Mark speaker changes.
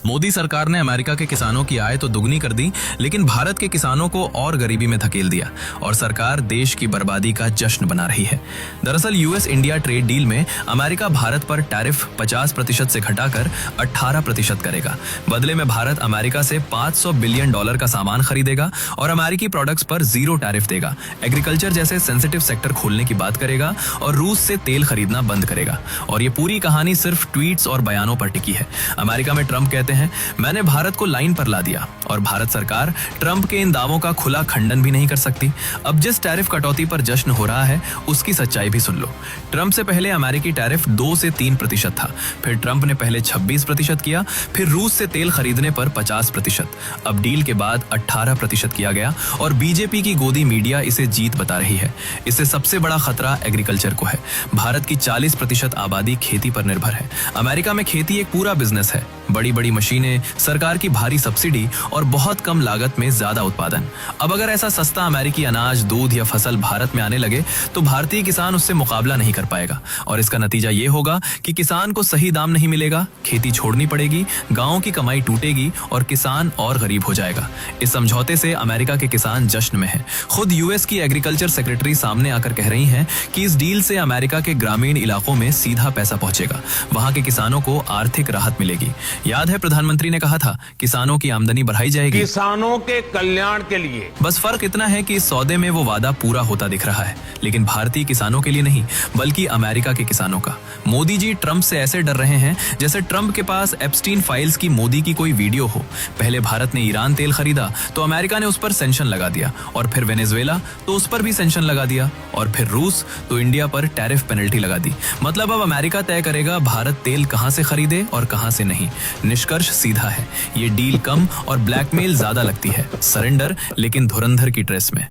Speaker 1: मोदी सरकार ने अमेरिका के किसानों की आय तो दुगनी कर दी, लेकिन भारत के किसानों को और गरीबी में धकेल दिया और सरकार देश की बर्बादी का जश्न बना रही है। दरअसल यूएस इंडिया ट्रेड डील में अमेरिका भारत पर टैरिफ 50% से घटाकर 18% करेगा। बदले में भारत अमेरिका से $500 बिलियन का सामान खरीदेगा और अमेरिकी प्रोडक्ट्स पर जीरो टैरिफ देगा। एग्रीकल्चर जैसे सेंसिटिव सेक्टर खोलने की बात करेगा और रूस से तेल खरीदना बंद करेगा। और ये पूरी कहानी सिर्फ ट्वीट्स और बयानों पर टिकी है। अमेरिका में ट्रंप कहते हैं, मैंने भारत को लाइन पर ला दिया, और भारत सरकार ट्रंप के इन दावों का खुला खंडन भी नहीं कर सकती। अब जिस टैरिफ कटौती पर जश्न हो रहा है उसकी सच्चाई भी सुन लो। ट्रंप से पहले अमेरिकी टैरिफ 2 से 3% था, फिर ट्रंप ने पहले 26% किया, फिर रूस से तेल खरीदने पर 50%, अब डील के बाद 18% किया गया और बीजेपी की गोदी मीडिया इसे जीत बता रही है। इससे सबसे बड़ा खतरा एग्रीकल्चर को है। भारत की 40% आबादी खेती पर निर्भर है। अमेरिका में खेती एक पूरा बिजनेस है। बड़ी बड़ी मशीनें, सरकार की भारी सब्सिडी और बहुत कम लागत में ज्यादा उत्पादन। अब अगर ऐसा सस्ता अमेरिकी अनाज, दूध या फसल भारत में आने लगे तो भारतीय किसान उससे मुकाबला नहीं कर पाएगा और इसका नतीजा ये होगा कि किसान को सही दाम नहीं मिलेगा, खेती छोड़नी पड़ेगी, गांवों की कमाई टूटेगी और किसान और गरीब हो जाएगा। इस समझौते से अमेरिका के किसान जश्न में हैं। खुद यूएस की एग्रीकल्चर सेक्रेटरी सामने आकर कह रही हैं कि इस डील से अमेरिका के ग्रामीण इलाकों में सीधा पैसा पहुंचेगा, वहां के किसानों को आर्थिक राहत मिलेगी। याद है प्रधानमंत्री ने कहा था, किसानों की आमदनी बढ़ाई जाएगी,
Speaker 2: किसानों के कल्याण के लिए।
Speaker 1: बस फर्क इतना है कि इस सौदे में वो वादा पूरा होता दिख रहा है, लेकिन भारतीय किसानों के लिए नहीं, बल्कि अमेरिका के किसानों का। मोदी जी ट्रंप से ऐसे डर रहे हैं जैसे ट्रंप के पास एप्स्टीन फाइल्स की मोदी की कोई वीडियो हो। पहले भारत ने ईरान तेल खरीदा तो अमेरिका ने उस पर सेंक्शन लगा दिया, और फिर वेनेजुएला तो उस पर भी सेंक्शन लगा दिया, और फिर रूस तो इंडिया पर टैरिफ पेनल्टी लगा दी। मतलब अब अमेरिका तय करेगा भारत तेल कहां से खरीदे और कहां से नहीं। निष्कर्ष सीधा है, ये डील कम और ब्लैकमेल ज्यादा लगती है, सरेंडर लेकिन धुरंधर की ड्रेस में।